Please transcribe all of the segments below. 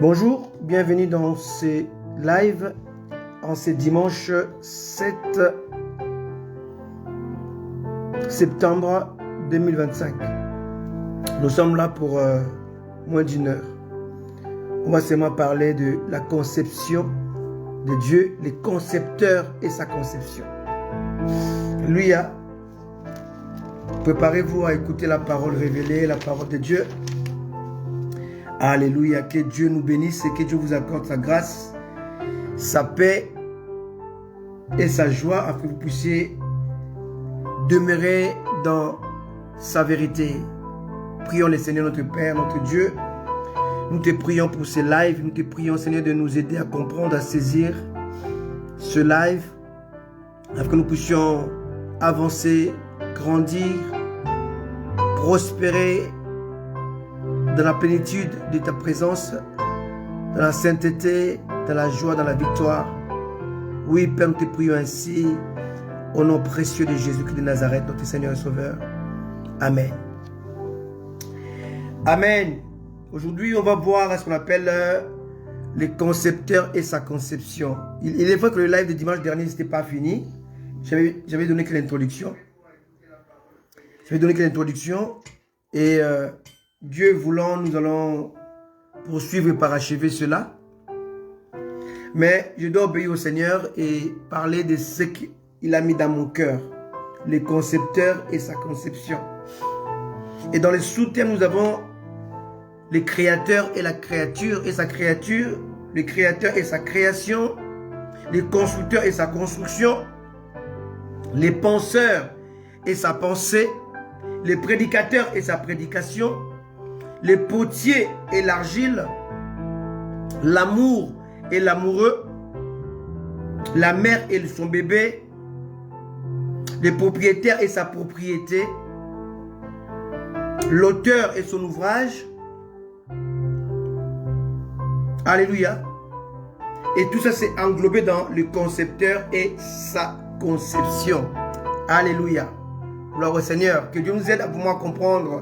Bonjour, bienvenue dans ces lives en ce dimanche 7 septembre 2025. Nous sommes là pour moins d'une heure. On va seulement parler de la conception de Dieu, les concepteurs et sa conception. Alléluia. Préparez-vous à écouter la parole révélée, la parole de Dieu. Alléluia. Que Dieu nous bénisse et que Dieu vous accorde sa grâce, sa paix et sa joie afin que vous puissiez demeurer dans sa vérité. Prions le Seigneur notre Père, notre Dieu. Nous te prions pour ce live. Nous te prions, Seigneur, de nous aider à comprendre, à saisir ce live afin que nous puissions avancer, grandir, prospérer dans la plénitude de ta présence, dans la sainteté, dans la joie, dans la victoire. Oui, Père, nous te prions ainsi, au nom précieux de Jésus-Christ de Nazareth, notre Seigneur et Sauveur. Amen. Amen. Aujourd'hui, on va voir ce qu'on appelle les concepteurs et sa conception. Il est vrai que le live de dimanche dernier n'était pas fini. J'avais donné que l'introduction. Et Dieu voulant, nous allons poursuivre et parachever cela. Mais je dois obéir au Seigneur et parler de ce qu'il a mis dans mon cœur. Les concepteurs et sa conception. Et dans les sous-thèmes, nous avons les créateurs et la créature et sa créature, les créateurs et sa création, les constructeurs et sa construction, les penseurs et sa pensée, les prédicateurs et sa prédication, les potiers et l'argile, l'amour et l'amoureux, la mère et son bébé, les propriétaires et sa propriété, l'auteur et son ouvrage. Alléluia. Et tout ça c'est englobé dans le concepteur et sa conception. Alléluia. Gloire au Seigneur. Que Dieu nous aide à pouvoir comprendre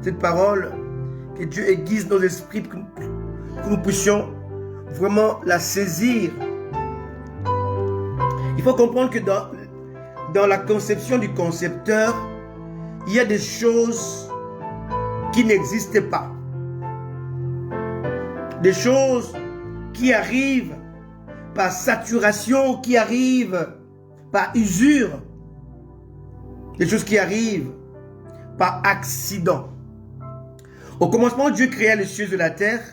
cette parole. Que Dieu aiguise nos esprits, que nous puissions vraiment la saisir. Il faut comprendre que dans la conception du concepteur, il y a des choses qui n'existent pas. Des choses qui arrivent par saturation, qui arrivent par usure. Des choses qui arrivent par accident. Au commencement, Dieu créa les cieux et la terre.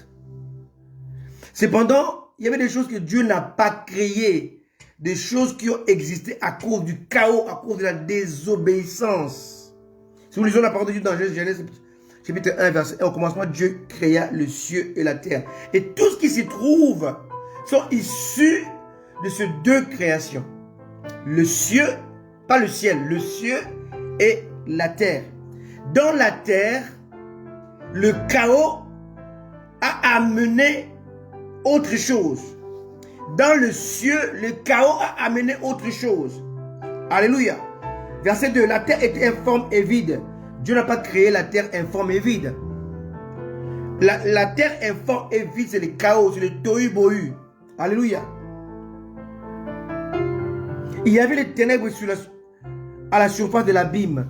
Cependant, il y avait des choses que Dieu n'a pas créées. Des choses qui ont existé à cause du chaos, à cause de la désobéissance. Si nous lisons la parole de Dieu dans Genèse chapitre 1, verset 1, au commencement, Dieu créa le ciel et la terre. Et tout ce qui s'y trouve sont issus de ces deux créations. Le ciel, pas le ciel, le ciel et la terre. Dans la terre, le chaos a amené autre chose. Dans le ciel, le chaos a amené autre chose. Alléluia. Verset 2. La terre était informe et vide. Dieu n'a pas créé la terre informe et vide. La terre informe et vide, c'est le chaos, c'est le tohu-bohu. Alléluia. Il y avait les ténèbres à la surface de l'abîme.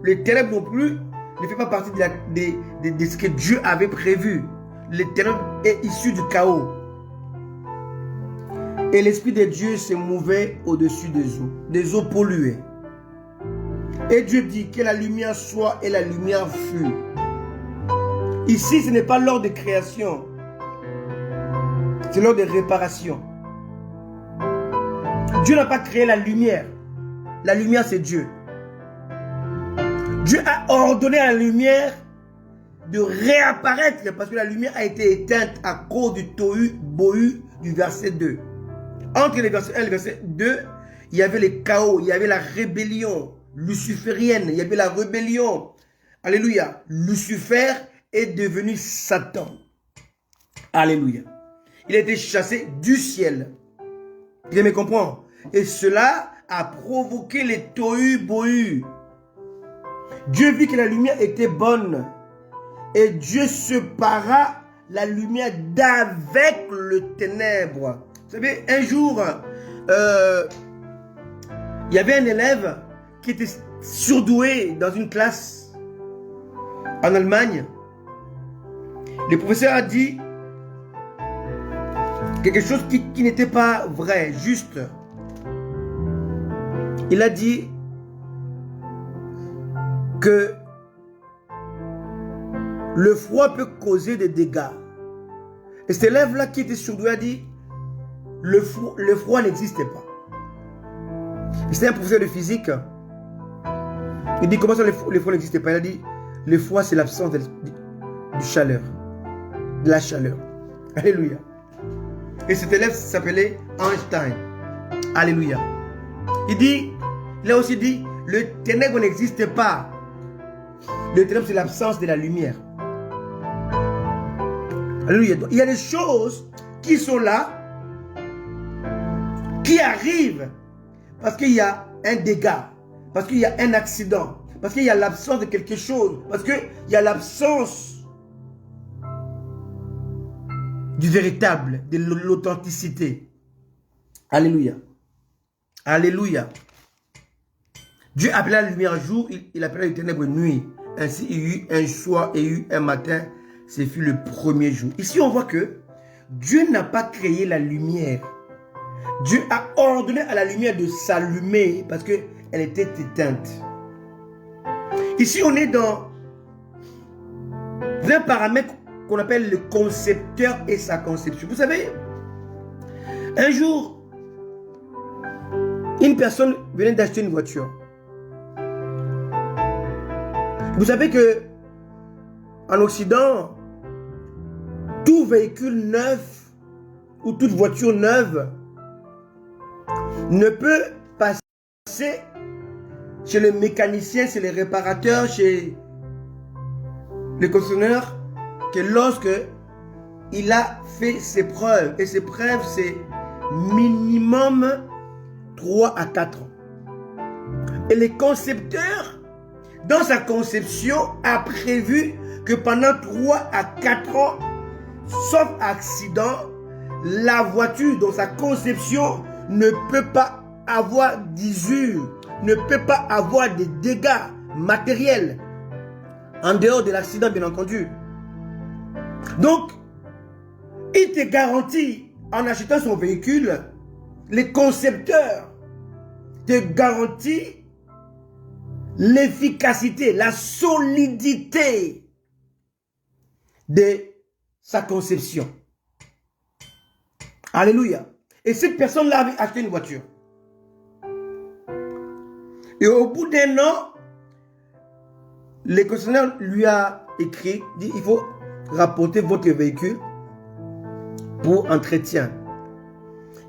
Les ténèbres non plus ne fait pas partie de ce que Dieu avait prévu. Les ténèbres est issu du chaos. Et l'Esprit de Dieu se mouvait au-dessus des eaux polluées. Et Dieu dit que la lumière soit et la lumière fut. Ici, ce n'est pas l'ordre de création. C'est l'ordre de réparation. Dieu n'a pas créé la lumière. La lumière, c'est Dieu. Dieu a ordonné à la lumière de réapparaître parce que la lumière a été éteinte à cause du tohu-bohu du verset 2. Entre les versets 1 et le verset 2, il y avait le chaos, il y avait la rébellion luciférienne, il y avait la rébellion. Alléluia. Lucifer est devenu Satan. Alléluia. Il a été chassé du ciel. Vous me comprenez? Et cela a provoqué les tohu-bohu. Dieu vit que la lumière était bonne. Et Dieu sépara la lumière d'avec le ténèbre. Vous savez, un jour, il y avait un élève qui était surdoué dans une classe en Allemagne. Le professeur a dit quelque chose qui n'était pas vrai, juste. Il a dit que le froid peut causer des dégâts. Et cet élève-là qui était surdoué a dit le froid n'existait pas. C'était un professeur de physique. Il dit comment ça le froid n'existait pas. Il a dit le froid c'est l'absence de chaleur. De la chaleur. Alléluia. Et cet élève s'appelait Einstein. Alléluia. Il a aussi dit le ténèbre n'existe pas. Le ténèbre c'est l'absence de la lumière. Alléluia. Il y a des choses qui sont là, qui arrivent parce qu'il y a un dégât, parce qu'il y a un accident, parce qu'il y a l'absence de quelque chose, parce qu'il y a l'absence du véritable, de l'authenticité. Alléluia. Alléluia. Dieu appela la lumière jour, il appela les ténèbres nuit. Ainsi il y eut un soir et il y eut un matin. Ce fut le premier jour. Ici on voit que Dieu n'a pas créé la lumière. Dieu a ordonné à la lumière de s'allumer parce qu'elle était éteinte. Ici on est dans un paramètre qu'on appelle le concepteur et sa conception. Vous savez, un jour, une personne venait d'acheter une voiture. Vous savez que en Occident, tout véhicule neuf ou toute voiture neuve ne peut passer chez le mécanicien, chez les réparateurs, chez le concessionnaire que lorsque il a fait ses preuves. Et ses preuves, c'est minimum 3 à 4 ans. Et les concepteurs, dans sa conception, a prévu que pendant 3 à 4 ans, sauf accident, la voiture dans sa conception ne peut pas avoir d'usure, ne peut pas avoir de dégâts matériels, en dehors de l'accident bien entendu. Donc, il te garantit, en achetant son véhicule, les concepteurs te garantissent l'efficacité, la solidité de sa conception. Alléluia. Et cette personne-là avait acheté une voiture. Et au bout d'un an, le concessionnaire lui a écrit, dit il faut rapporter votre véhicule pour entretien.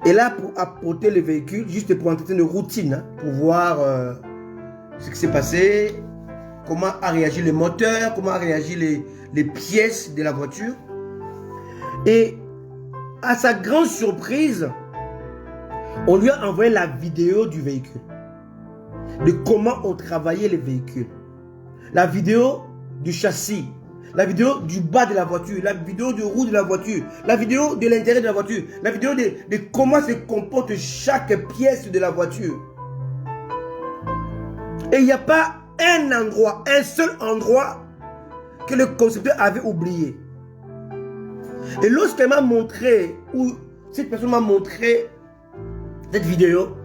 Et là, pour apporter le véhicule, juste pour entretien de routine, hein, pour voir ce qui s'est passé, comment a réagi le moteur, comment a réagi les pièces de la voiture. Et à sa grande surprise, on lui a envoyé la vidéo du véhicule, de comment on travaillait les véhicules, la vidéo du châssis, la vidéo du bas de la voiture, la vidéo du roue de la voiture, la vidéo de l'intérieur de la voiture, la vidéo de comment se comporte chaque pièce de la voiture. Et il n'y a pas un endroit, un seul endroit que le concepteur avait oublié. Et lorsqu'elle m'a montré, ou cette personne m'a montré cette vidéo,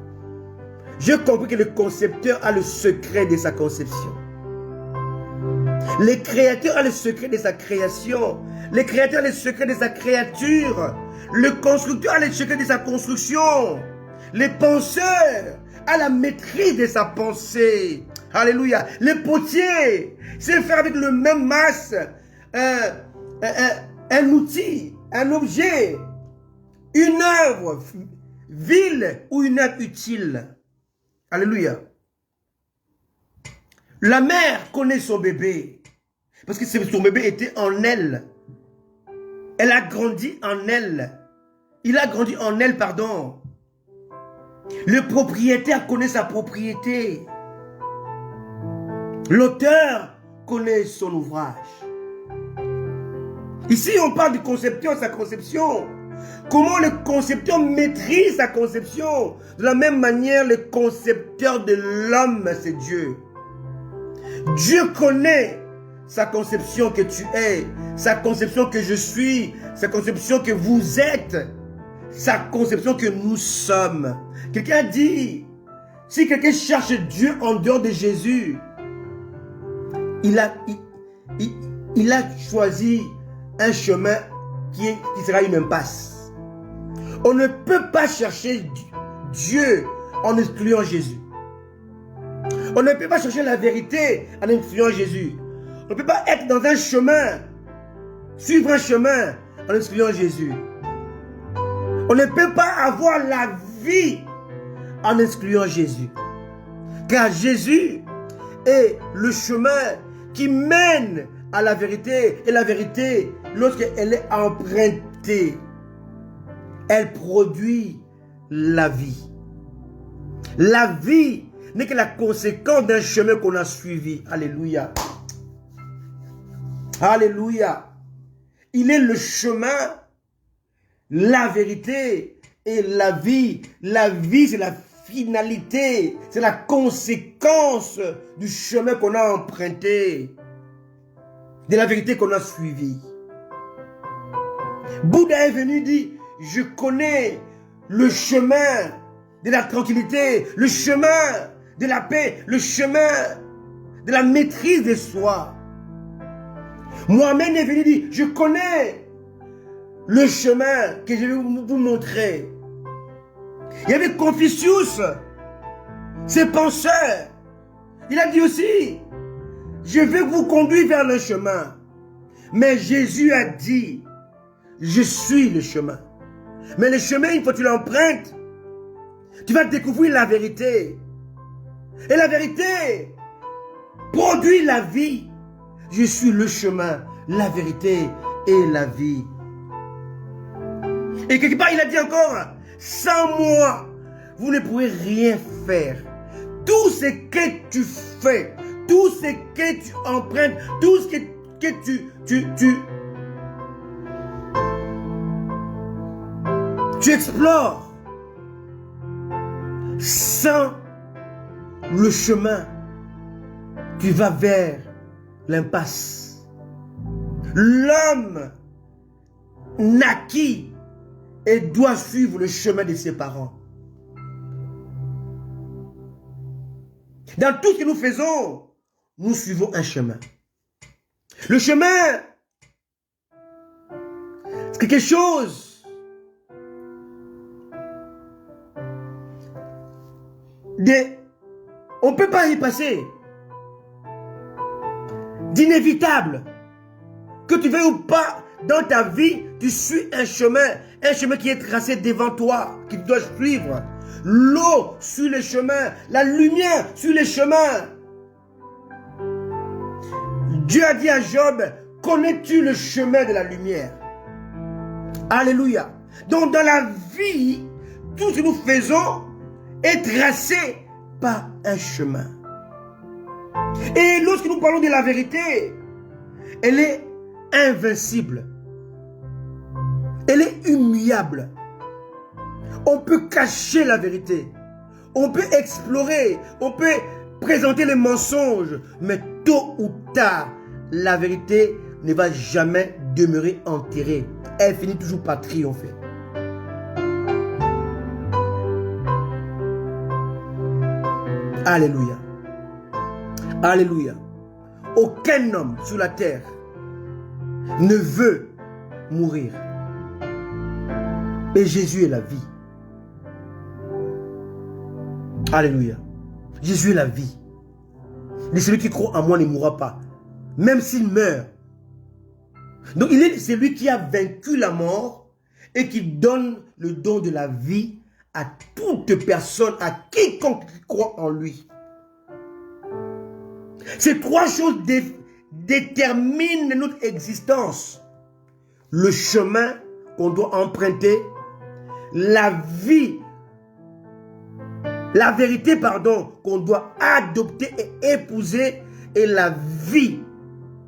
j'ai compris que le concepteur a le secret de sa conception. Le créateur a le secret de sa création. Le créateur a le secret de sa créature. Le constructeur a le secret de sa construction. Le penseur a la maîtrise de sa pensée. Alléluia. Le potier sait faire avec le même masse un outil, un objet, une œuvre vile ou une œuvre utile. Alléluia. La mère connaît son bébé parce que son bébé était en elle. Elle a grandi en elle. Il a grandi en elle, pardon. Le propriétaire connaît sa propriété. L'auteur connaît son ouvrage. Ici, on parle du concepteur, sa conception. Comment le concepteur maîtrise sa conception? De la même manière, le concepteur de l'homme, c'est Dieu. Dieu connaît sa conception que tu es, sa conception que je suis, sa conception que vous êtes, sa conception que nous sommes. Quelqu'un a dit, si quelqu'un cherche Dieu en dehors de Jésus, il a choisi un chemin qui sera une impasse. On ne peut pas chercher Dieu en excluant Jésus. On ne peut pas chercher la vérité en excluant Jésus. On ne peut pas être dans un chemin, suivre un chemin en excluant Jésus. On ne peut pas avoir la vie en excluant Jésus. Car Jésus est le chemin qui mène à la vérité. Et la vérité, lorsqu'elle est empruntée, elle produit la vie. La vie n'est que la conséquence d'un chemin qu'on a suivi. Alléluia. Alléluia. Il est le chemin, la vérité et la vie. La vie, c'est la finalité. C'est la conséquence du chemin qu'on a emprunté. De la vérité qu'on a suivie. Bouddha est venu dire, je connais le chemin de la tranquillité, le chemin de la paix, le chemin de la maîtrise de soi. Mohamed est venu dire, je connais le chemin que je vais vous montrer. Il y avait Confucius, ses penseurs. Il a dit aussi, je vais vous conduire vers le chemin. Mais Jésus a dit, je suis le chemin. Mais le chemin, il faut que tu l'empruntes. Tu vas découvrir la vérité. Et la vérité produit la vie. Je suis le chemin, la vérité et la vie. Et quelque part, il a dit encore, sans moi, vous ne pourrez rien faire. Tout ce que tu fais, tout ce que tu empruntes, tout ce que tu explores, sans le chemin, tu vas vers l'impasse. L'homme naquit et doit suivre le chemin de ses parents. Dans tout ce que nous faisons, nous suivons un chemin. Le chemin, c'est quelque chose on ne peut pas y passer, d'inévitable. Que tu veuilles ou pas, dans ta vie, tu suis un chemin qui est tracé devant toi, que tu dois suivre. L'eau suit le chemin, la lumière suit le chemin. Dieu a dit à Job, connais-tu le chemin de la lumière? Alléluia. Donc dans la vie, tout ce que nous faisons est tracé par un chemin. Et lorsque nous parlons de la vérité, elle est invincible. Elle est immuable. On peut cacher la vérité. On peut explorer. On peut présenter les mensonges. Mais tôt ou tard, la vérité ne va jamais demeurer enterrée. Elle finit toujours par triompher. Alléluia. Alléluia. Aucun homme sur la terre ne veut mourir. Mais Jésus est la vie. Alléluia. Jésus est la vie. Et celui qui croit en moi ne mourra pas. Même s'il meurt. Donc il est celui qui a vaincu la mort et qui donne le don de la vie à toute personne, à quiconque croit en lui. Ces trois choses déterminent notre existence. Le chemin qu'on doit emprunter, la vie, la vérité, pardon, qu'on doit adopter et épouser, et la vie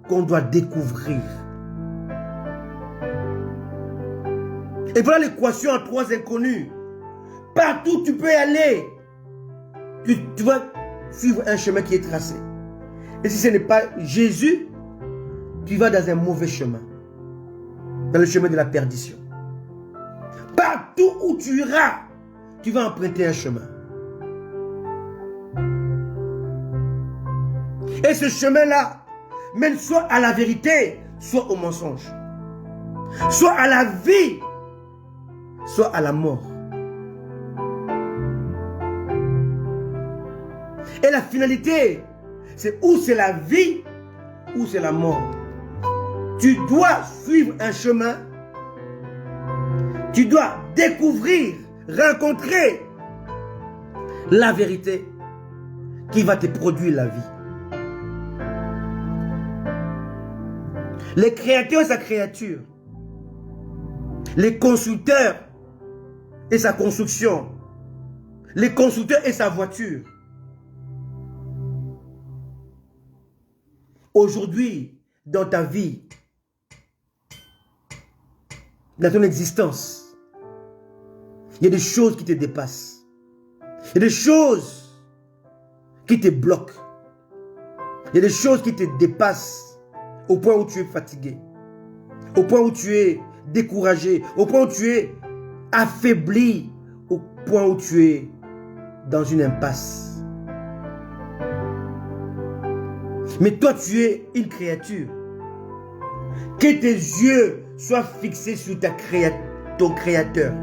qu'on doit découvrir. Et voilà l'équation en 3 inconnus. Partout où tu peux aller, tu vas suivre un chemin qui est tracé. Et si ce n'est pas Jésus, tu vas dans un mauvais chemin. Dans le chemin de la perdition. Partout où tu iras, tu vas emprunter un chemin. Et ce chemin-là mène soit à la vérité, soit au mensonge. Soit à la vie, soit à la mort. Et la finalité, c'est où c'est la vie, ou c'est la mort. Tu dois suivre un chemin. Tu dois découvrir, rencontrer la vérité qui va te produire la vie. Les créateurs et sa créature. Les constructeurs et sa construction. Les constructeurs et sa voiture. Aujourd'hui, dans ta vie, dans ton existence, il y a des choses qui te dépassent. Il y a des choses qui te bloquent. Il y a des choses qui te dépassent au point où tu es fatigué, au point où tu es découragé, au point où tu es affaibli, au point où tu es dans une impasse. Mais toi, tu es une créature. Que tes yeux soient fixés sur ton créateur.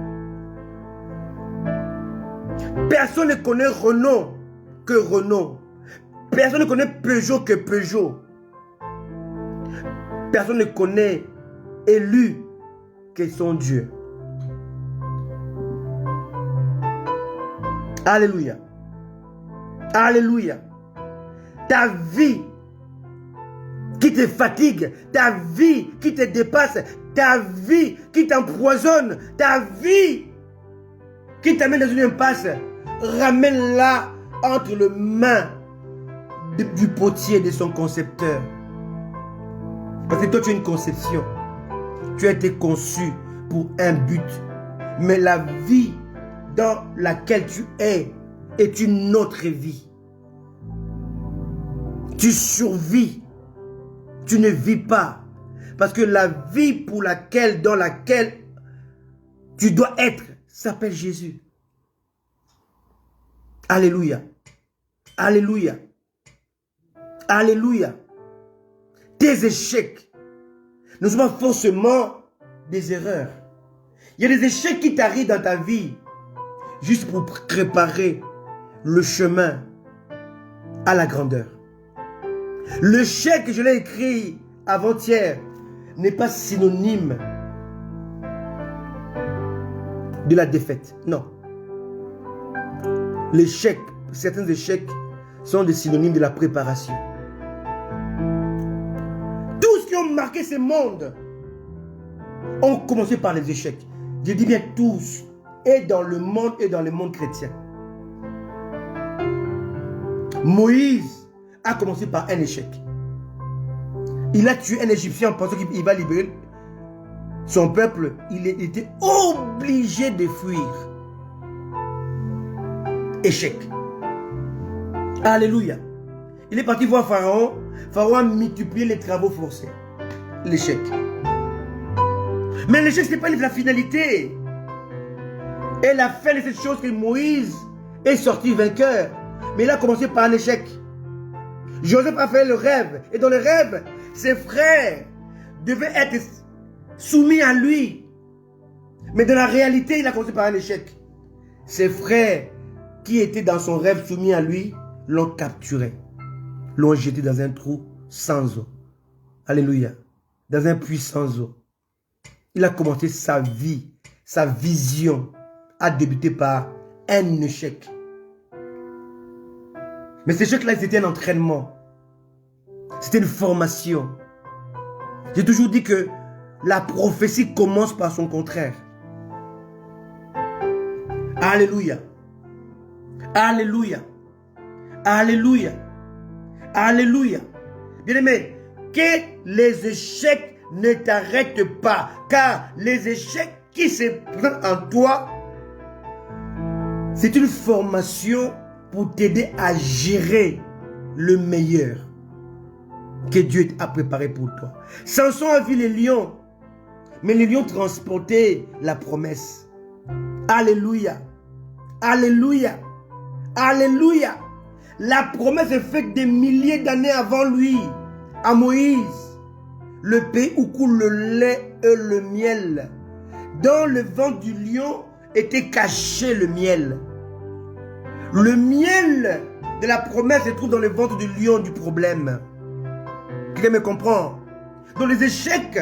Personne ne connaît Renault que Renault. Personne ne connaît Peugeot que Peugeot. Personne ne connaît Élu que son Dieu. Alléluia. Alléluia. Ta vie qui te fatigue, ta vie qui te dépasse, ta vie qui t'empoisonne, ta vie qui t'amène dans une impasse, ramène-la entre les mains du potier, de son concepteur. Parce que toi, tu as une conception. Tu as été conçu pour un but. Mais la vie dans laquelle tu es est une autre vie. Tu survis. Tu ne vis pas. Parce que la vie dans laquelle tu dois être s'appelle Jésus. Alléluia. Alléluia. Alléluia. Tes échecs ne sont pas forcément des erreurs. Il y a des échecs qui t'arrivent dans ta vie juste pour préparer le chemin à la grandeur. Le chèque que je l'ai écrit avant-hier n'est pas synonyme de la défaite. Non. L'échec, certains échecs sont des synonymes de la préparation. Tous qui ont marqué ce monde ont commencé par les échecs. Je dis bien tous, et dans le monde chrétien. Moïse a commencé par un échec. Il a tué un Égyptien en pensant qu'il va libérer son peuple. Il était obligé de fuir. Échec. Alléluia. Il est parti voir Pharaon. Pharaon a multiplié les travaux forcés. L'échec. Mais l'échec, ce n'est pas la finalité. Et la fin de cette chose que Moïse est sorti vainqueur. Mais il a commencé par un échec. Joseph a fait le rêve. Et dans le rêve, ses frères devaient être soumis à lui. Mais dans la réalité, il a commencé par un échec. Ses frères qui étaient dans son rêve soumis à lui l'ont capturé. L'ont jeté dans un trou sans eau. Alléluia. Dans un puits sans eau. Il a commencé sa vie, sa vision a débuté par un échec. Mais cet échec-là, c'était un entraînement. C'était une formation. J'ai toujours dit que la prophétie commence par son contraire. Alléluia. Alléluia. Alléluia. Alléluia. Bien-aimé, que les échecs ne t'arrêtent pas. Car les échecs qui se présente en toi, c'est une formation pour t'aider à gérer le meilleur que Dieu a préparé pour toi. Samson a vu les lions, mais les lions transportaient la promesse. Alléluia. Alléluia. Alléluia. La promesse est faite des milliers d'années avant lui, à Moïse. Le pays où coule le lait et le miel. Dans le ventre du lion était caché le miel. Le miel de la promesse se trouve dans le ventre du lion du problème. Quelqu'un me comprend? Donc les échecs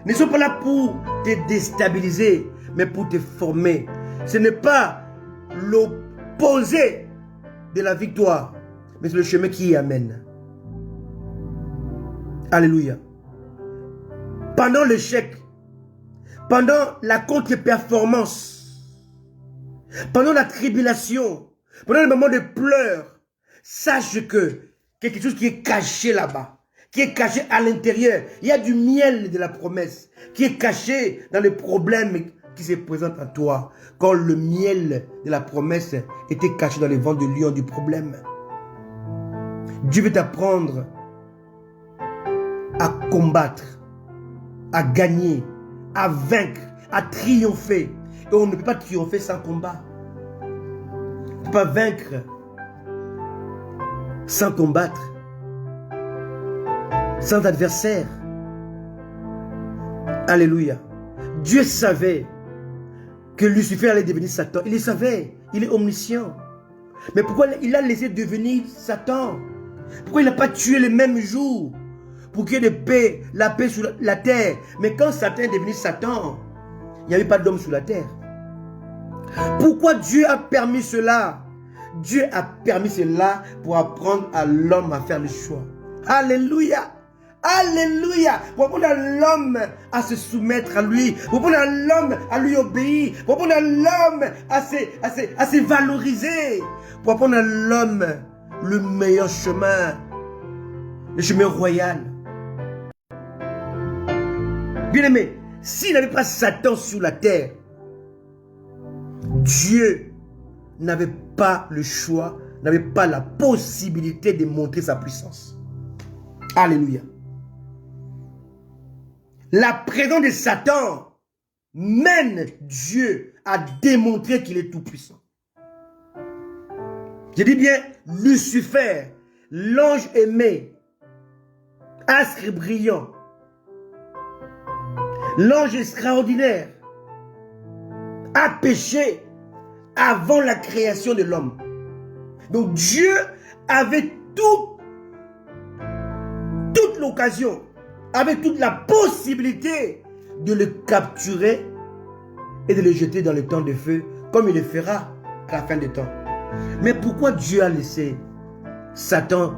ne sont pas là pour te déstabiliser, mais pour te former. Ce n'est pas l'opposé de la victoire, mais c'est le chemin qui y amène. Alléluia. Pendant l'échec, pendant la contre-performance, pendant la tribulation, pendant le moment de pleurs, sache que quelque chose qui est caché là-bas, qui est caché à l'intérieur, il y a du miel de la promesse, qui est caché dans les problèmes qui se présentent à toi, quand le miel de la promesse était caché dans les vents de lion du problème. Dieu veut t'apprendre à combattre, à gagner, à vaincre, à triompher. Et on ne peut pas triompher sans combat. On ne peut pas vaincre sans combattre, sans adversaire. Alléluia. Dieu savait que Lucifer allait devenir Satan. Il le savait. Il est omniscient. Mais pourquoi il a laissé devenir Satan? Pourquoi il n'a pas tué le même jour pour qu'il y ait de paix, la paix sur la terre? Mais quand Satan est devenu Satan, il n'y avait pas d'homme sur la terre. Pourquoi Dieu a permis cela? Dieu a permis cela pour apprendre à l'homme à faire le choix. Alléluia. Alléluia. Pour apprendre à l'homme à se soumettre à lui. Pour apprendre à l'homme à lui obéir. Pour apprendre à l'homme à se valoriser. Pour apprendre à l'homme le meilleur chemin. Le chemin royal. Bien aimé, s'il n'avait pas Satan sur la terre, Dieu n'avait pas le choix, n'avait pas la possibilité de montrer sa puissance. Alléluia. La présence de Satan mène Dieu à démontrer qu'il est tout puissant. Je dis bien Lucifer, l'ange aimé, astre brillant, l'ange extraordinaire, a péché avant la création de l'homme. Donc Dieu avait toute l'occasion, avait toute la possibilité de le capturer et de le jeter dans le temps de feu, comme il le fera à la fin des temps. Mais pourquoi Dieu a laissé Satan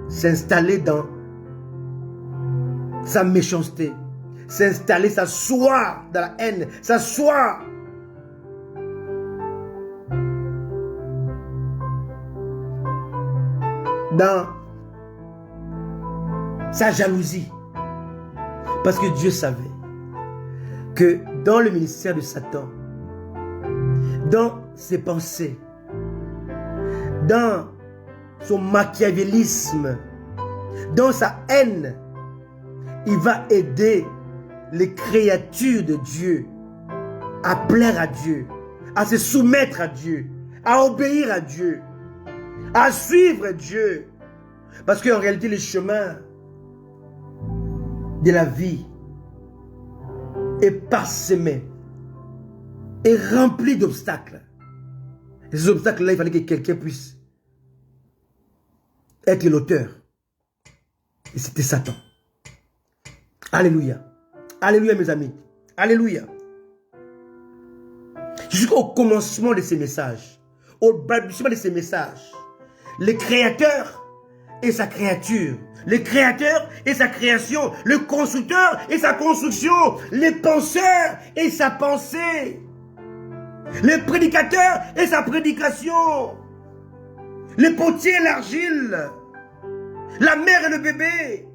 s'installer dans sa méchanceté, s'installer, s'asseoir dans la haine, s'asseoir dans sa jalousie? Parce que Dieu savait que dans le ministère de Satan, dans ses pensées, dans son machiavélisme, dans sa haine, il va aider les créatures de Dieu à plaire à Dieu, à se soumettre à Dieu, à obéir à Dieu, à suivre Dieu. Parce qu'en réalité, le chemin de la vie est parsemé, est rempli d'obstacles. Et ces obstacles-là, il fallait que quelqu'un puisse être l'auteur. Et c'était Satan. Alléluia. Alléluia, mes amis. Alléluia. Jusqu'au commencement de ces messages, au balbutiement de ces messages, le Créateur et sa créature, le Créateur et sa création, le constructeur et sa construction, le penseur et sa pensée, le prédicateur et sa prédication, le potier et l'argile, la mère et le bébé,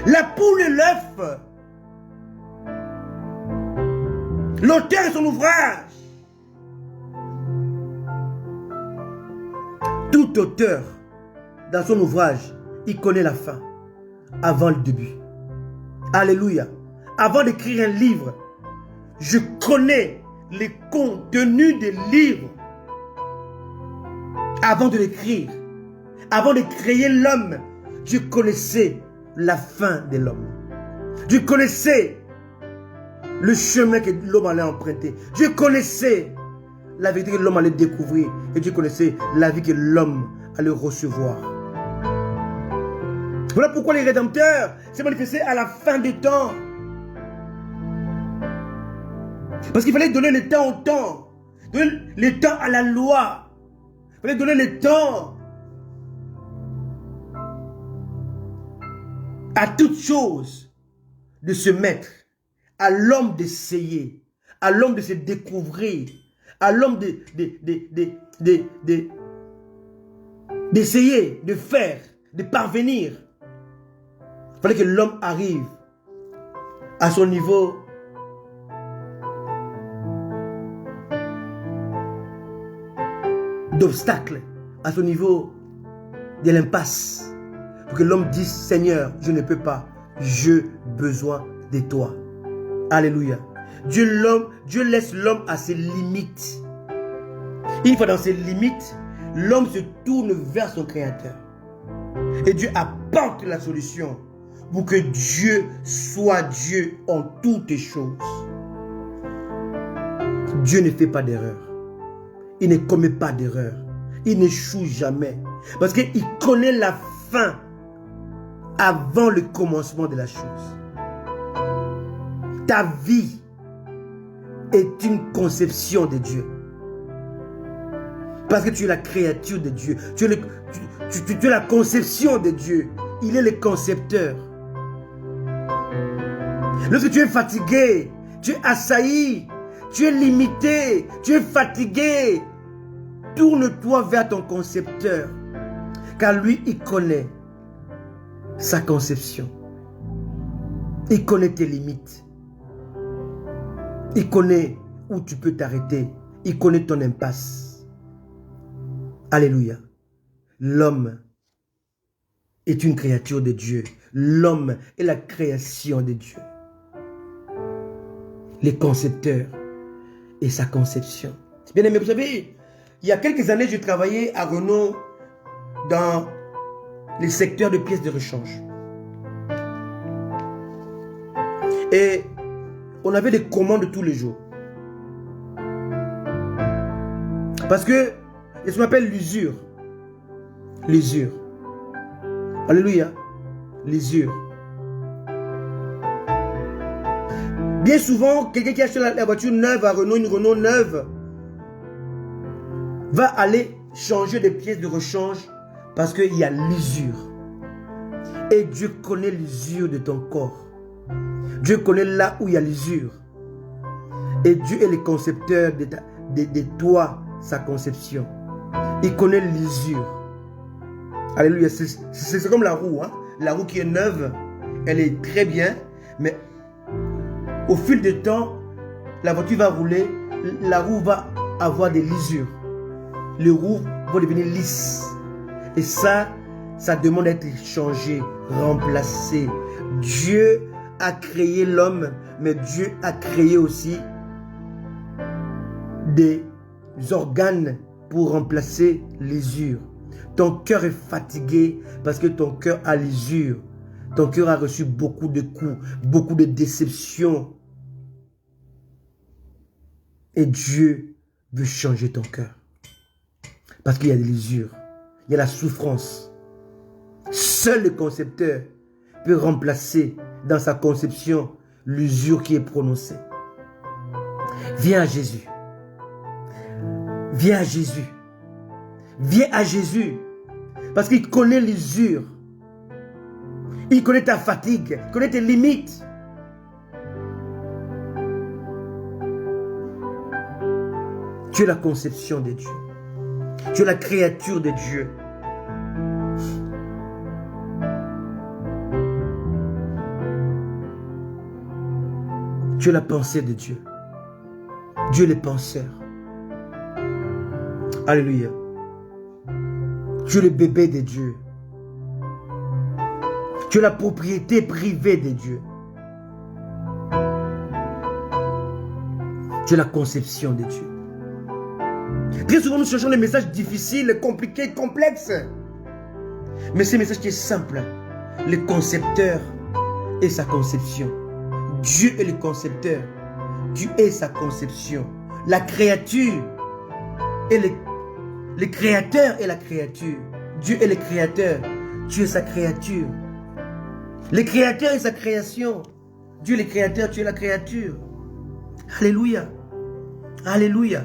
la poule et l'œuf, L'auteur de son ouvrage. Tout auteur, dans son ouvrage, il connaît la fin, avant le début. Alléluia. Avant d'écrire un livre, je connais les contenus des livres. Avant de l'écrire, avant de créer l'homme, je connaissais la fin de l'homme. Je connaissais le chemin que l'homme allait emprunter. Je connaissais la vérité que l'homme allait découvrir. Et je connaissais la vie que l'homme allait recevoir. Voilà pourquoi les rédempteurs s'est manifesté à la fin des temps. Parce qu'il fallait donner le temps au temps. Donner le temps à la loi. Il fallait donner le temps à toute chose de se mettre, à l'homme d'essayer, à l'homme de se découvrir, à l'homme d'essayer, de faire, de parvenir. Il fallait que l'homme arrive à son niveau d'obstacle, à son niveau de l'impasse. Pour que l'homme dise, Seigneur, je ne peux pas, j'ai besoin de toi. Alléluia. Dieu laisse l'homme à ses limites. Une fois dans ses limites, l'homme se tourne vers son Créateur. Et Dieu apporte la solution pour que Dieu soit Dieu en toutes choses. Dieu ne fait pas d'erreur. Il ne commet pas d'erreur. Il n'échoue jamais. Parce qu'il connaît la fin avant le commencement de la chose. Ta vie est une conception de Dieu. Parce que tu es la créature de Dieu. Tu es la conception de Dieu. Il est le concepteur. Lorsque tu es fatigué, tu es assailli, tu es limité, tu es fatigué, tourne-toi vers ton concepteur. Car lui, il connaît sa conception. Il connaît tes limites. Il connaît où tu peux t'arrêter. Il connaît ton impasse. Alléluia. L'homme est une créature de Dieu. L'homme est la création de Dieu. Les concepteurs et sa conception. Bien aimé, vous savez, il y a quelques années, je travaillais à Renault dans les secteurs de pièces de rechange. Et on avait des commandes tous les jours. Parce que, ça m'appelle l'usure. L'usure. Alléluia. L'usure. Bien souvent, quelqu'un qui achète la voiture neuve à Renault, une Renault neuve, va aller changer des pièces de rechange parce qu'il y a l'usure. Et Dieu connaît l'usure de ton corps. Dieu connaît là où il y a l'usure. Et Dieu est le concepteur de toi, sa conception. Il connaît l'usure. Alléluia. C'est comme la roue. Hein? La roue qui est neuve, elle est très bien. Mais au fil du temps, la voiture va rouler. La roue va avoir des lisures. Les roues vont devenir lisses. Et ça demande d'être changé, remplacé. Dieu a créé l'homme, mais Dieu a créé aussi des organes pour remplacer l'usure. Ton cœur est fatigué parce que ton cœur a l'usure. Ton cœur a reçu beaucoup de coups, beaucoup de déceptions. Et Dieu veut changer ton cœur. Parce qu'il y a de l'usure, il y a la souffrance. Seul le concepteur peut remplacer dans sa conception l'usure qui est prononcée. Viens à Jésus. Viens à Jésus. Viens à Jésus. Parce qu'il connaît l'usure. Il connaît ta fatigue. Il connaît tes limites. Tu es la conception de Dieu. Tu es la créature de Dieu. Tu es la pensée de Dieu. Dieu est le penseur. Alléluia. Tu es le bébé de Dieu. Tu es la propriété privée de Dieu. Tu es la conception de Dieu. Très souvent, nous cherchons des messages difficiles, compliqués, complexes. Mais ce message qui est simple. Le concepteur et sa conception. Dieu est le concepteur. Dieu est sa conception. La créature est le créateur et la créature. Dieu est le créateur. Dieu est sa créature. Le créateur est sa création. Dieu est le créateur, tu es la créature. Alléluia. Alléluia.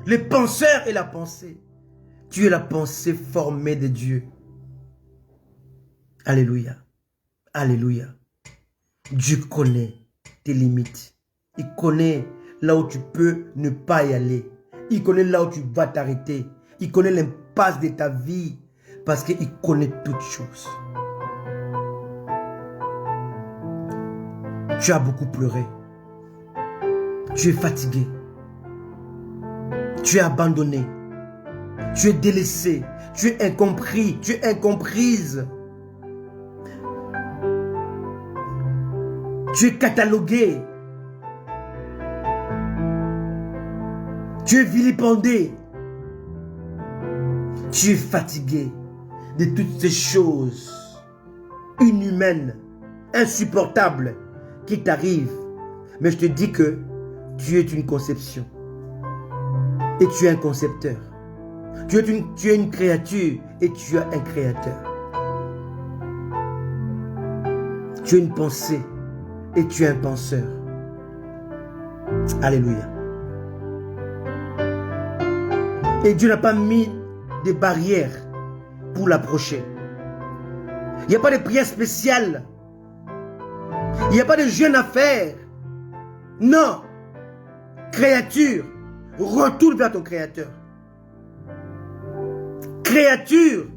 Le penseur est la pensée. Tu es la pensée formée de Dieu. Alléluia. Alléluia. Dieu connaît tes limites. Il connaît là où tu peux ne pas y aller. Il connaît là où tu vas t'arrêter. Il connaît l'impasse de ta vie. Parce qu'il connaît toutes choses. Tu as beaucoup pleuré. Tu es fatigué. Tu es abandonné. Tu es délaissé. Tu es incompris. Tu es incomprise. Tu es catalogué. Tu es vilipendé. Tu es fatigué de toutes ces choses inhumaines, insupportables qui t'arrivent. Mais je te dis que tu es une conception. Et tu es un concepteur. Tu es une créature et tu as un créateur. Tu es une pensée et tu es un penseur. Alléluia. Et Dieu n'a pas mis de barrières pour l'approcher. Il n'y a pas de prière spéciale. Il n'y a pas de jeûne à faire. Non. Créature, retourne vers ton Créateur. Créature,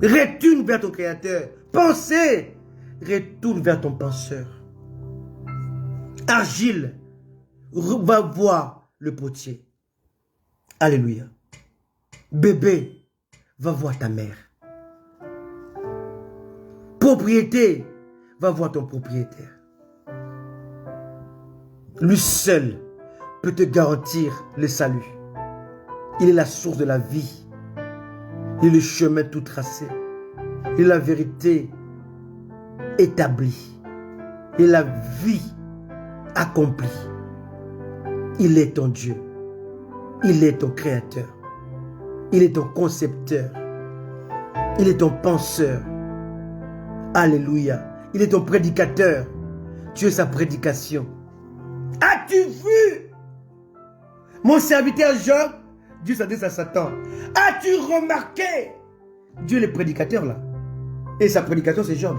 retourne vers ton Créateur. Pensée, retourne vers ton penseur. Argile, va voir le potier. Alléluia. Bébé, va voir ta mère. Propriété, va voir ton propriétaire. Lui seul peut te garantir le salut. Il est la source de la vie. Il est le chemin tout tracé. Il est la vérité établie. Il est la vie accomplie. Il est ton Dieu. Il est ton créateur. Il est ton concepteur. Il est ton penseur. Alléluia. Il est ton prédicateur. Tu es sa prédication. As-tu vu mon serviteur Job? Dieu s'adresse à Satan. As-tu remarqué? Dieu est le prédicateur là. Et sa prédication c'est Job.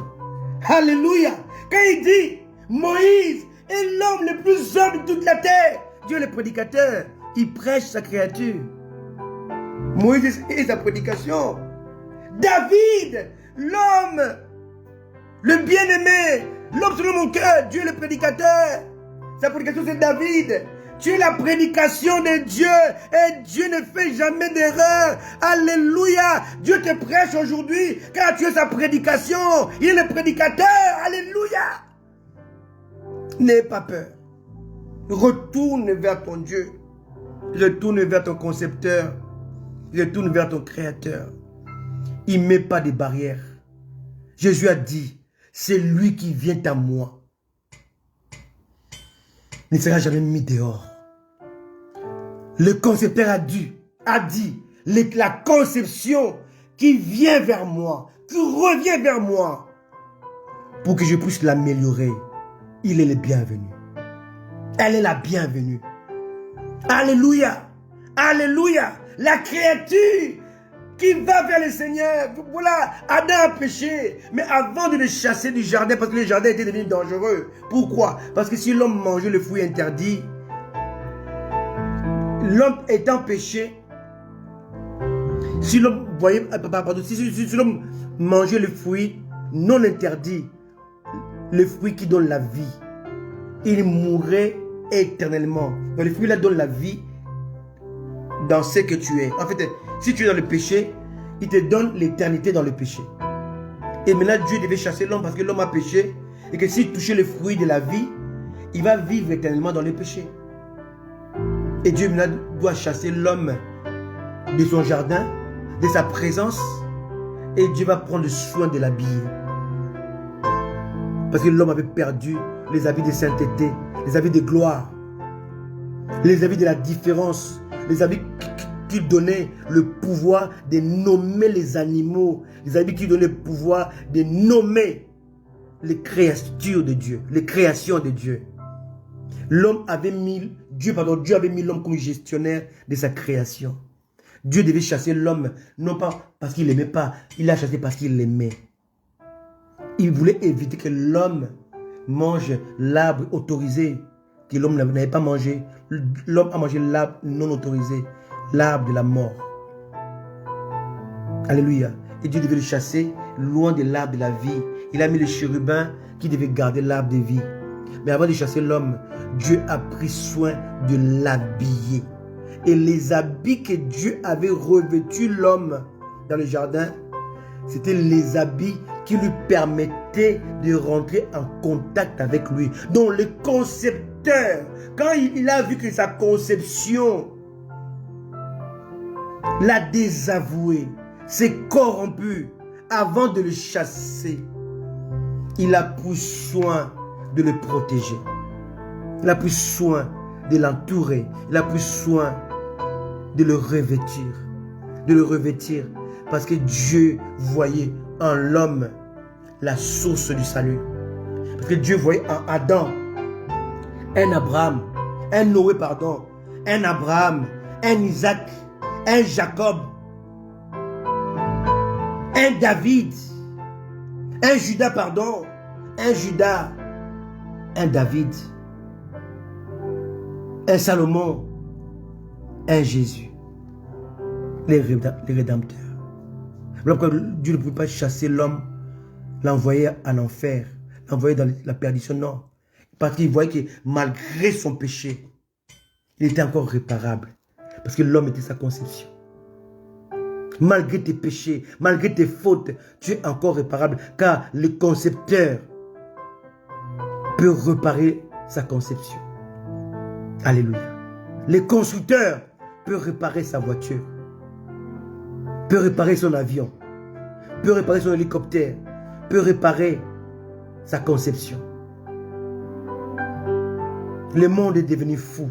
Alléluia. Quand il dit Moïse est l'homme le plus humble de toute la terre. Dieu est le prédicateur. Il prêche sa créature. Moïse est sa prédication. David, l'homme, le bien-aimé, l'homme selon mon cœur. Dieu est le prédicateur. Sa prédication c'est David. Tu es la prédication de Dieu et Dieu ne fait jamais d'erreur. Alléluia. Dieu te prêche aujourd'hui car tu es sa prédication. Il est le prédicateur. Alléluia. N'aie pas peur. Retourne vers ton Dieu. Retourne vers ton concepteur. Retourne vers ton créateur. Il ne met pas de barrières. Jésus a dit, c'est lui qui vient à moi. Ne sera jamais mis dehors. Le concepteur a dit, la conception qui vient vers moi, qui revient vers moi, pour que je puisse l'améliorer, il est le bienvenu. Elle est la bienvenue. Alléluia. Alléluia. La créature qui va vers le Seigneur. Voilà, Adam a péché. Mais avant de le chasser du jardin, parce que le jardin était devenu dangereux. Pourquoi? Parce que si l'homme mangeait le fruit interdit, l'homme étant péché, si l'homme si l'homme mangeait le fruit non interdit, le fruit qui donne la vie, il mourrait éternellement. Donc, le fruit là donne la vie dans ce que tu es. En fait, si tu es dans le péché, il te donne l'éternité dans le péché. Et maintenant, Dieu devait chasser l'homme parce que l'homme a péché. Et que s'il touchait le fruit de la vie, il va vivre éternellement dans le péché. Et Dieu maintenant doit chasser l'homme de son jardin, de sa présence. Et Dieu va prendre soin de l'habiller. Parce que l'homme avait perdu les habits de sainteté, les habits de gloire, les habits de la différence, les habits qui donnaient le pouvoir de nommer les animaux, les habits qui donnaient le pouvoir de nommer les créatures de Dieu, les créations de Dieu. L'homme avait mis, Dieu avait mis l'homme comme gestionnaire de sa création. Dieu devait chasser l'homme, non pas parce qu'il l'aimait pas, il l'a chassé parce qu'il l'aimait. Il voulait éviter que l'homme mange l'arbre autorisé, que l'homme n'avait pas mangé. L'homme a mangé l'arbre non autorisé, l'arbre de la mort. Alléluia. Et Dieu devait le chasser loin de l'arbre de la vie. Il a mis les chérubins qui devaient garder l'arbre de vie. Mais avant de chasser l'homme, Dieu a pris soin de l'habiller. Et les habits que Dieu avait revêtus l'homme dans le jardin, c'était les habits qui lui permettaient de rentrer en contact avec lui. Donc le concepteur, quand il a vu que sa conception l'a désavoué, s'est corrompu, avant de le chasser, il a pris soin de le protéger. Il a pris soin de l'entourer. Il a pris soin de le revêtir. De le revêtir. Parce que Dieu voyait en l'homme la source du salut. Parce que Dieu voyait en Adam un Abraham, un Noé, pardon, un Abraham, un Isaac, un Jacob, un David, un Judas, pardon, un Judas, un David, un Salomon, un Jésus, les rédempteurs. Voilà pourquoi Dieu ne pouvait pas chasser l'homme, l'envoyer en enfer, l'envoyer dans la perdition, non. Parce qu'il voyait que malgré son péché, il était encore réparable. Parce que l'homme était sa conception. Malgré tes péchés, malgré tes fautes, tu es encore réparable. Car le concepteur peut réparer sa conception. Alléluia. Le constructeur peut réparer sa voiture, peut réparer son avion, peut réparer son hélicoptère, peut réparer sa conception. Le monde est devenu fou,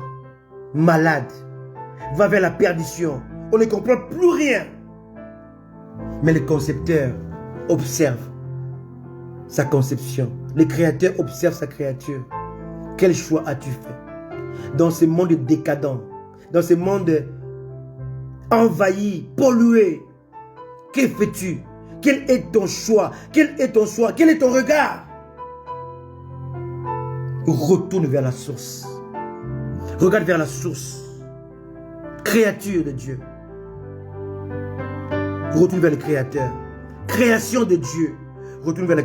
malade, va vers la perdition. On ne comprend plus rien. Mais le concepteur observe sa conception. Le créateur observe sa créature. Quel choix as-tu fait? Dans ce monde décadent, dans ce monde envahi, pollué, que fais-tu? Quel est ton choix? Quel est ton choix? Quel est ton regard? Retourne vers la source. Regarde vers la source. Créature de Dieu. Retourne vers le Créateur. Création de Dieu. Retourne vers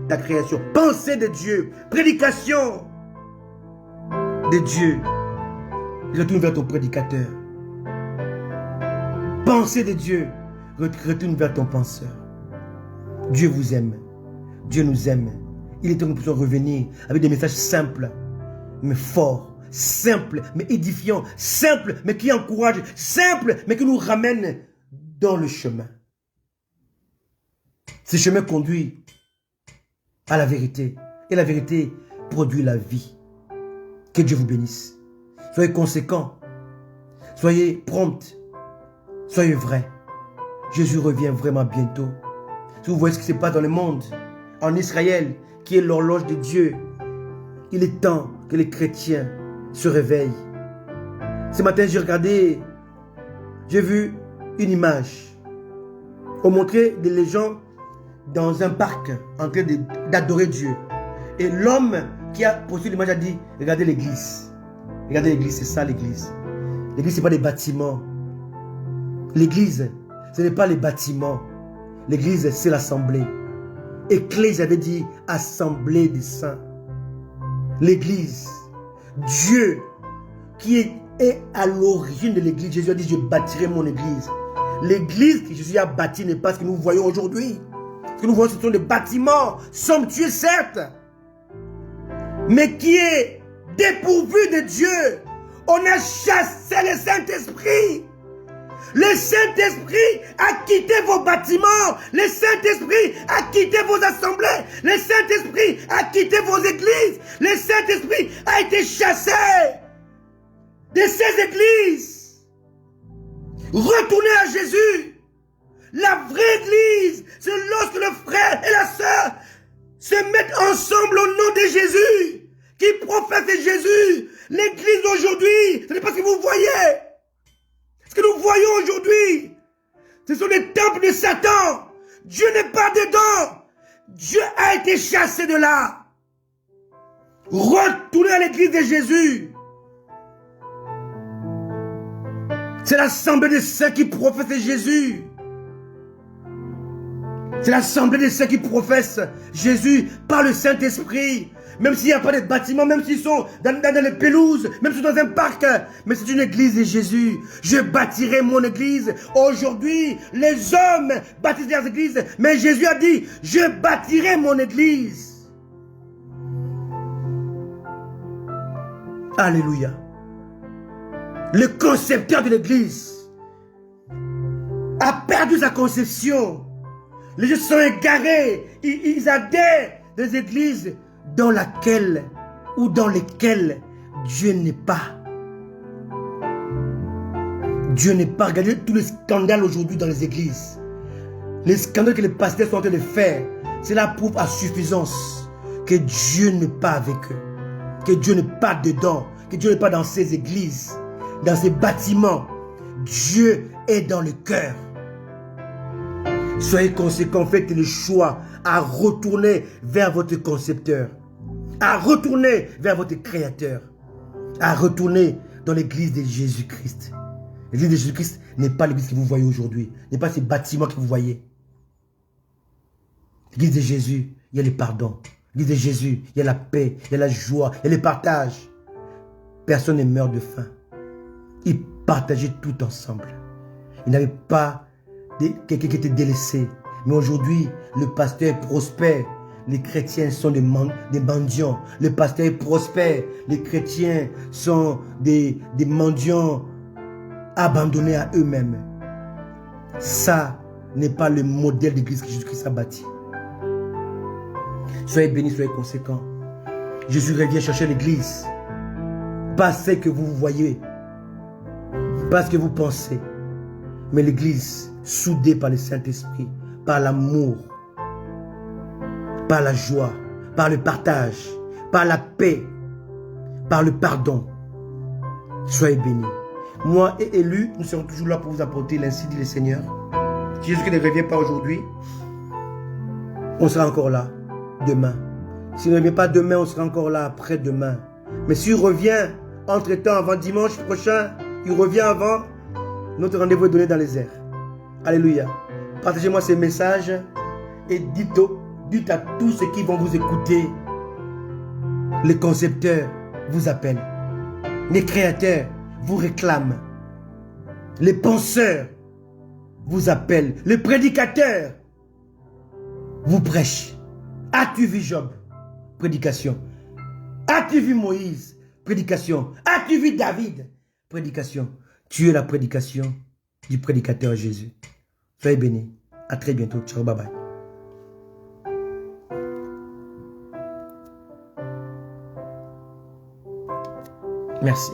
ta création. Pensée de Dieu. Prédication de Dieu. Retourne vers ton prédicateur. Pensée de Dieu. Retourne vers ton penseur. Dieu vous aime. Dieu nous aime. Il est temps que nous puissions revenir avec des messages simples, mais forts. Simples, mais édifiants. Simples, mais qui encouragent. Simples, mais qui nous ramènent dans le chemin. Ce chemin conduit à la vérité. Et la vérité produit la vie. Que Dieu vous bénisse. Soyez conséquents. Soyez prompts. Soyez vrais. Jésus revient vraiment bientôt. Si vous voyez ce qui se passe dans le monde, en Israël, qui est l'horloge de Dieu, il est temps que les chrétiens se réveillent. Ce matin, j'ai vu une image. On montrait des gens dans un parc en train d'adorer Dieu. Et l'homme qui a posté l'image a dit, regardez l'église. Regardez l'église, c'est ça l'église. L'église, ce n'est pas des bâtiments. L'église, ce n'est pas les bâtiments. L'église, c'est l'assemblée. Ecclésia avait dit assemblée des saints. L'église. Dieu qui est à l'origine de l'église. Jésus a dit, je bâtirai mon église. L'église que Jésus a bâtie n'est pas ce que nous voyons aujourd'hui. Ce que nous voyons, ce sont des bâtiments somptueux, certes, mais qui est dépourvu de Dieu. On a chassé le Saint-Esprit. Le Saint-Esprit a quitté vos bâtiments. Le Saint-Esprit a quitté vos assemblées. Le Saint-Esprit a quitté vos églises. Le Saint-Esprit a été chassé de ces églises. Retournez à Jésus. La vraie église, c'est lorsque le frère et la sœur se mettent ensemble au nom de Jésus, qui professent Jésus. L'église d'aujourd'hui, ce n'est pas ce que vous voyez. Ce que nous voyons aujourd'hui, ce sont les temples de Satan. Dieu n'est pas dedans. Dieu a été chassé de là. Retournez à l'église de Jésus. C'est l'assemblée de ceux qui professent Jésus. C'est l'assemblée de ceux qui professent Jésus par le Saint-Esprit. Même s'il n'y a pas de bâtiment, même s'ils sont dans les pelouses, même s'ils sont dans un parc. Mais c'est une église de Jésus. Je bâtirai mon église. Aujourd'hui, les hommes bâtissent leurs églises. Mais Jésus a dit, je bâtirai mon église. Alléluia. Le concepteur de l'église a perdu sa conception. Les gens sont égarés. Ils adhèrent des églises dans laquelle ou dans lesquelles Dieu n'est pas. Dieu n'est pas. Regardez tous les scandales aujourd'hui dans les églises. Les scandales que les pasteurs sont en train de faire, cela prouve à suffisance que Dieu n'est pas avec eux. Que Dieu n'est pas dedans. Que Dieu n'est pas dans ces églises, dans ces bâtiments. Dieu est dans le cœur. Soyez conséquents, faites le choix à retourner vers votre concepteur, à retourner vers votre créateur, à retourner dans l'église de Jésus-Christ. L'église de Jésus-Christ n'est pas l'église que vous voyez aujourd'hui, n'est pas ces bâtiments que vous voyez. L'église de Jésus, il y a le pardon. L'église de Jésus, il y a la paix, il y a la joie, il y a le partage. Personne ne meurt de faim. Ils partageaient tout ensemble. Ils n'avaient pas quelqu'un qui était délaissé. Mais aujourd'hui, le pasteur prospère. Les chrétiens sont des mendiants. Le pasteur prospère. Les chrétiens sont des mendiants abandonnés à eux-mêmes. Ça n'est pas le modèle d'église que Jésus-Christ a bâti. Soyez bénis, soyez conséquents. Jésus revient chercher l'église. Pas ce que vous voyez. Pas ce que vous pensez. Mais l'église soudée par le Saint-Esprit, par l'amour, par la joie, par le partage, par la paix, par le pardon. Soyez bénis. Moi et Élu, nous serons toujours là pour vous apporter l'ainsi dit le Seigneur. Si Jésus ne revient pas aujourd'hui, on sera encore là demain. S'il ne revient pas demain, on sera encore là après-demain. Mais s'il revient entre-temps, avant dimanche prochain, il revient avant, notre rendez-vous est donné dans les airs. Alléluia. Partagez-moi ces messages et dites à tous ceux qui vont vous écouter. Les concepteurs vous appellent. Les créateurs vous réclament. Les penseurs vous appellent. Les prédicateurs vous prêchent. As-tu vu Job? Prédication. As-tu vu Moïse? Prédication. As-tu vu David? Prédication. Tu es la prédication du prédicateur Jésus. Soyez bénis. À très bientôt. Ciao, bye bye. Merci.